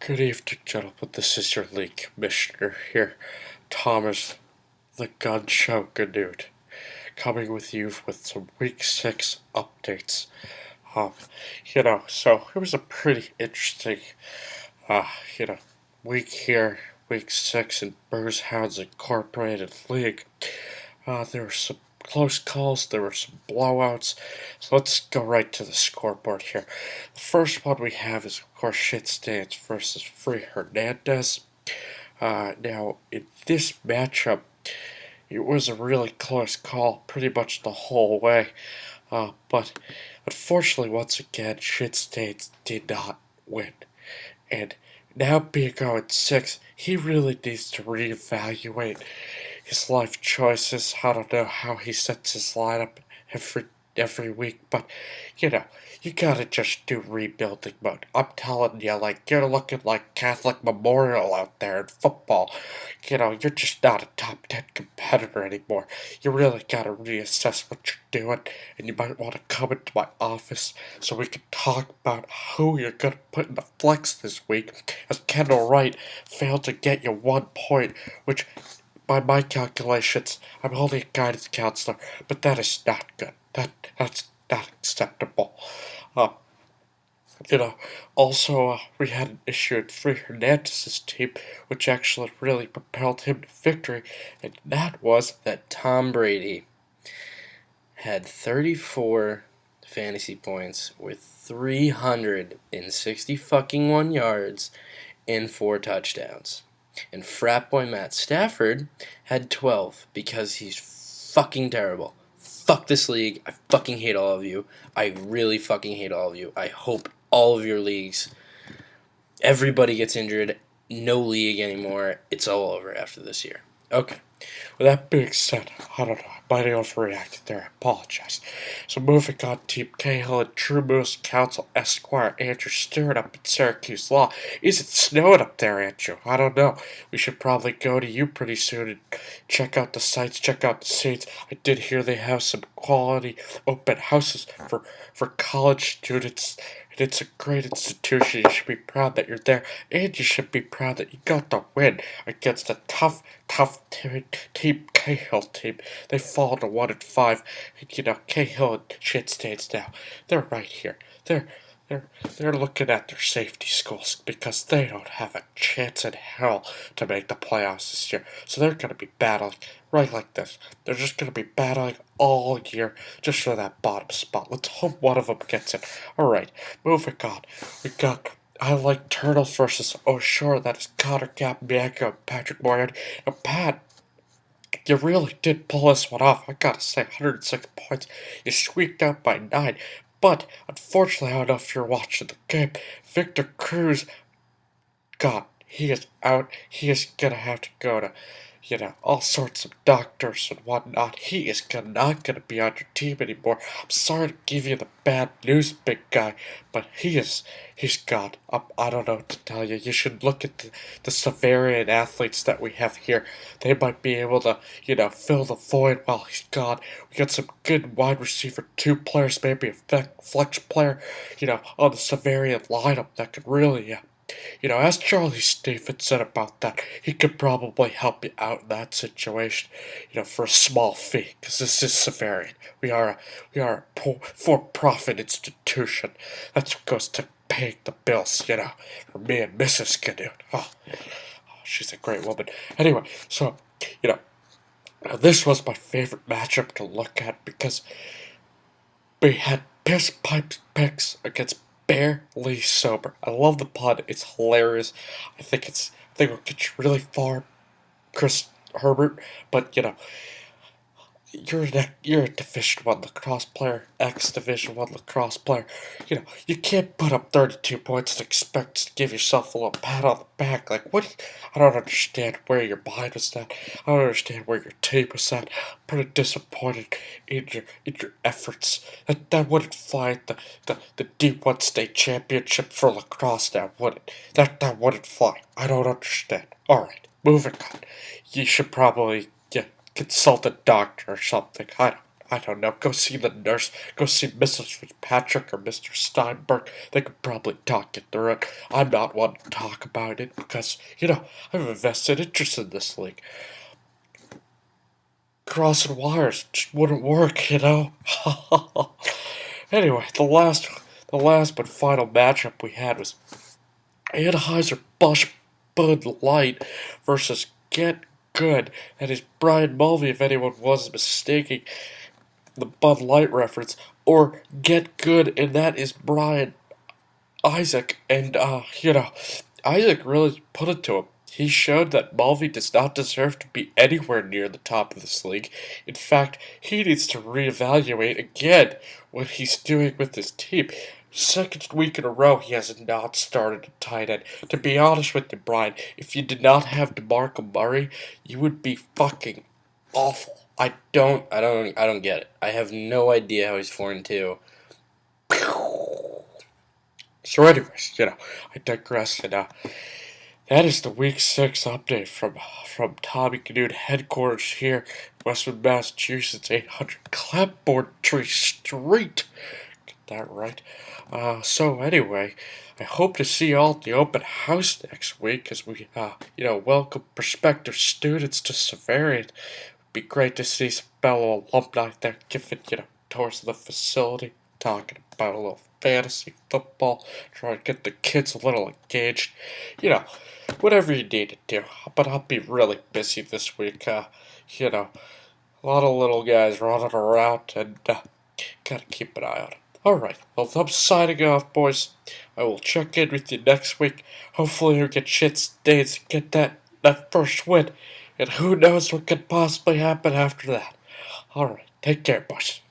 Good evening, gentlemen. This is your league commissioner here, Thomas the Gun Show Ganood, coming with you with some Week 6 updates. So it was a pretty interesting, uh, you know, week here, Week 6 in Burrs Hounds Incorporated League. There were some close calls, there were some blowouts, so let's go right to the scoreboard here. The first one we have is, of course, Shit Stains versus Free Hernandez. Now, in this matchup, it was a really close call pretty much the whole way, but unfortunately, once again, Shit Stains did not win. And now being 0-6, he really needs to reevaluate his life choices. I don't know how he sets his lineup every week, but you gotta just do rebuilding mode. I'm telling you, like, you're looking like Catholic Memorial out there in football. You're just not a top 10 competitor anymore. You really gotta reassess what you're doing, and you might want to come into my office so we can talk about who you're gonna put in the flex this week, as Kendall Wright failed to get you 1 point, which, by my calculations, I'm only a guidance counselor, but that is not good. That's not acceptable. Uh, also, we had an issue in Free Hernandez's team, which actually really propelled him to victory, and that was that Tom Brady had 34 fantasy points with 360 fucking 1 yards and 4 touchdowns. And frat boy Matt Stafford had 12 because he's fucking terrible. Fuck this league. I fucking hate all of you. I really fucking hate all of you. I hope all of your leagues, everybody gets injured. No league anymore. It's all over after this year. Okay. With that being said, I don't know, I might have overreacted there, I apologize. So moving on, Team Cahill and True Moose Council Esquire Andrew Stewart up in Syracuse Law. Is it snowing up there, Andrew? I don't know. We should probably go to you pretty soon and check out the sites, check out the seats. I did hear they have some quality open houses for college students. And it's a great institution. You should be proud that you're there, and you should be proud that you got the win against a tough team Cahill team. They fall to 1-5, and Cahill and Shit Stains now. They're right here. They're looking at their safety schools because they don't have a chance in hell to make the playoffs this year. So they're going to be battling right like this. They're just going to be battling all year just for that bottom spot. Let's hope one of them gets it. All right, moving on. We got I Like Turtles versus Oh Sure. That is Connor Cap, Bianca, and Patrick Moran. And Pat, you really did pull this one off. I gotta say, 106 points. You squeaked out by 9. But unfortunately, I don't know if you're watching the game. Victor Cruz, God, he is out. He is gonna have to go to, all sorts of doctors and whatnot. He is not gonna be on your team anymore. I'm sorry to give you the bad news, big guy, but he's gone. I don't know what to tell you. You should look at the Severian athletes that we have here. They might be able to, fill the void while he's gone. We got some good wide receiver, 2 players, maybe a flex player, on the Severian lineup that could really, ask Charlie Stevenson about that. He could probably help you out in that situation, for a small fee, because this is Severian. We are a for-profit institution. That's what goes to paying the bills, for me and Mrs. Ganoon. Oh, she's a great woman. Anyway, so, this was my favorite matchup to look at because we had piss pipe picks against Barely Sober. I love the pod. It's hilarious. I think it'll get you really far, Chris Herbert. But you're a Division One lacrosse player, ex-Division One lacrosse player. You can't put up 32 points and expect to give yourself a little pat on the back. Like, what? I don't understand where your mind was at. I don't understand where your team was at. I'm pretty disappointed in your efforts. That wouldn't fly at the D1 state championship for lacrosse now, would it? That wouldn't fly. I don't understand. Alright, moving on. You should probably consult a doctor or something. I I don't know, go see the nurse, go see Mrs. Fitzpatrick or Mr. Steinberg. They could probably talk you through it. I'm not one to talk about it because, I have a vested interest in this league. Crossing wires just wouldn't work. Anyway, the last but final matchup we had was Anheuser-Busch Bud Light versus Get Good. That is Brian Mulvey, if anyone was mistaking the Bud Light reference, or Get Good, and that is Brian Isaac. And, Isaac really put it to him. He showed that Mulvey does not deserve to be anywhere near the top of this league. In fact, he needs to reevaluate again what he's doing with his team. Second week in a row, he has not started a tight end. To be honest with you, Brian, if you did not have DeMarco Murray, you would be fucking awful. I don't get it. I have no idea how he's 4-2. So, anyways, I digress. And that is the Week 6 update from Tommy Canute headquarters here, Westwood, Massachusetts, 800 Clapboard Tree Street. Get that right. So anyway, I hope to see you all at the open house next week as we, welcome prospective students to Severian. It'd be great to see some fellow alumni there giving, tours of the facility, talking about a little fantasy football, trying to get the kids a little engaged, whatever you need to do. But I'll be really busy this week, a lot of little guys running around, and gotta keep an eye on it. Alright, well, I'm signing off, boys. I will check in with you next week. Hopefully we get shit stains and get that first win. And who knows what could possibly happen after that. Alright, take care, boys.